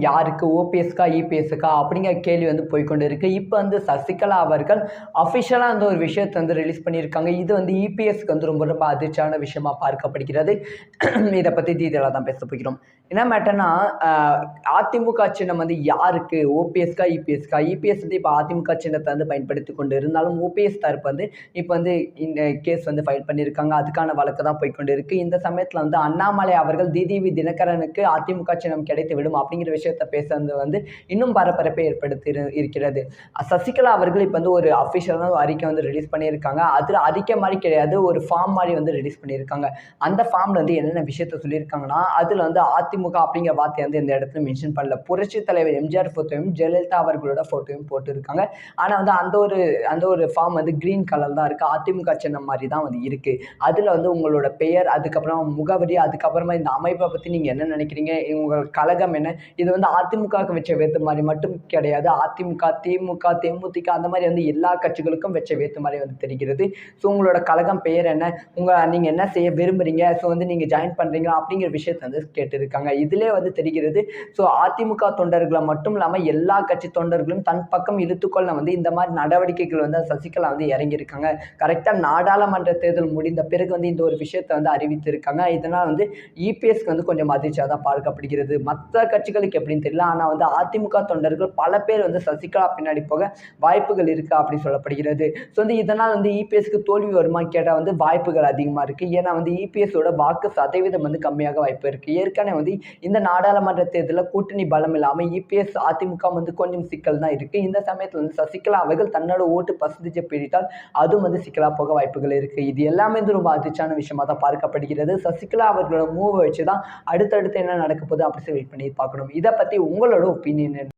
யாருக்கு ஓபிஎஸ்கா இபிஎஸ்க்கா அப்படிங்கிற கேள்வி வந்து போய்க்கொண்டு இருக்கு. இப்போ வந்து சசிகலா அவர்கள் அஃபிஷியலா வந்து ஒரு விஷயத்தை வந்து ரிலீஸ் பண்ணியிருக்காங்க. இது வந்து இபிஎஸ்க்கு வந்து ரொம்ப ரொம்ப அதிர்ச்சியான விஷயமா பார்க்கப்படுகிறது. இதை பத்தி டீட்டெயிலாக தான் பேச போகிறோம். என்ன மேட்டர்னா, அதிமுக சின்னம் வந்து யாருக்கு ஓபிஎஸ்கா இபிஎஸ்கா? இபிஎஸ் வந்து இப்போ அதிமுக சின்னத்தை வந்து பயன்படுத்தி கொண்டு இருந்தாலும் ஓபிஎஸ் தரப்பு வந்து இப்போ வந்து இந்த கேஸ் வந்து ஃபைல் பண்ணியிருக்காங்க. அதுக்கான வழக்கு தான் போய்க்கொண்டு இருக்கு. இந்த சமயத்தில் வந்து அண்ணாமலை அவர்கள் டிடிவி தினகரனுக்கு அதிமுக சின்னம் கிடைத்து விடும் அப்படிங்கிற விஷயத்தை பேசுறது வந்து இன்னும் பரபரப்பை ஏற்படுத்தி இருக்கிறது. சசிகலா அவர்கள் இப்போ வந்து ஒரு அஃபிஷியலான அறிக்கை வந்து ரிலீஸ் பண்ணியிருக்காங்க. அதில் அறிக்கை மாதிரி கிடையாது, ஒரு ஃபார்ம் மாதிரி வந்து ரிலீஸ் பண்ணியிருக்காங்க. அந்த ஃபார்ம்ல வந்து என்னென்ன விஷயத்த சொல்லியிருக்காங்கன்னா, அதில் வந்து அதிமுக அப்படிங்கிற வார்த்தை வந்து இந்த இடத்துல மென்ஷன் பண்ணல. புரட்சி தலைவர் எம்ஜிஆர் போட்டோவும் ஜெயலலிதா அவர்களோட போட்டோவும் போட்டிருக்காங்க. ஆனால் வந்து அந்த ஒரு ஃபார்ம் வந்து கிரீன் கலர் தான் இருக்கு. அதிமுக சின்னம் மாதிரி தான் வந்து இருக்கு. அதில் வந்து உங்களோட பெயர், அதுக்கப்புறம் முகவரி, அதுக்கப்புறமா இந்த அமைப்பை பற்றி நீங்கள் என்ன நினைக்கிறீங்க, உங்கள் கழகம் என்ன, இது வந்து அதிமுகவுக்கு வச்ச வேத்து மாதிரி மட்டும் கிடையாது. அதிமுக, திமுக, தேமுதிக அந்த மாதிரி வந்து எல்லா கட்சிகளுக்கும் வச்ச வேத்து மாதிரி வந்து தெரிகிறது. ஸோ உங்களோட கழகம் பெயர் என்ன, நீங்க என்ன செய்ய விரும்புறீங்க, ஸோ வந்து நீங்க ஜாயின் பண்றீங்களா அப்படிங்கிற விஷயத்தை வந்து கேட்டிருக்காங்க. இதிலே வந்து தெரிகிறது. ஸோ அதிமுக தொண்டர்களை மட்டும் இல்லாமல் எல்லா கட்சி தொண்டர்களும் தன் பக்கம் இழுத்துக்கொள்ள வந்து இந்த மாதிரி நடவடிக்கைகள் வந்து சசிகலா வந்து இறங்கியிருக்காங்க. கரெக்டாக நாடாளுமன்ற தேர்தல் முடிந்த பிறகு வந்து இந்த ஒரு விஷயத்தை வந்து அறிவித்திருக்காங்க. இதனால் வந்து இபிஎஸ்க்கு வந்து கொஞ்சம் அதிர்ச்சியாக தான் பார்க்கப்படுகிறது. மற்ற கட்சிகளுக்கு எப்படின்னு தெரியல, ஆனால் வந்து அதிமுக தொண்டர்கள் பல பேர் வந்து சசிகலா பின்னாடி போக வாய்ப்புகள் இருக்கு அப்படின்னு சொல்லப்படுகிறது. ஸோ வந்து இதனால் வந்து இபிஎஸ்க்கு தோல்வி வருமான்னு கேட்டால் வந்து வாய்ப்புகள் அதிகமாக இருக்கு. ஏன்னா வந்து இபிஎஸோட வாக்கு சதவீதம் வந்து கம்மியாக வாய்ப்பு இருக்கு. ஏற்கனவே வந்து இந்த நாடாளுமன்ற தேர்தலில் கூட்டணி பலம் இல்லாமல் இபிஎஸ் அதிமுக வந்து கொஞ்சம் சிக்கல் தான் இருக்கு. இந்த சமயத்தில் வந்து சசிகலா அவர்கள் தன்னோட ஓட்டு பர்சன்டேஜை பிடித்தால் அதுவும் வந்து சிக்கலா போக வாய்ப்புகள் இருக்கு. இது எல்லாமே வந்து ரொம்ப அதிர்ச்சியான விஷயமா தான் பார்க்கப்படுகிறது. சசிகலா அவர்களோட மூவை வச்சு தான் அடுத்தடுத்து என்ன நடக்க போகுது அப்படி வெயிட் பண்ணி பார்க்கணும். இதை பத்தி உங்களோட ஒப்பீனியன் என்ன?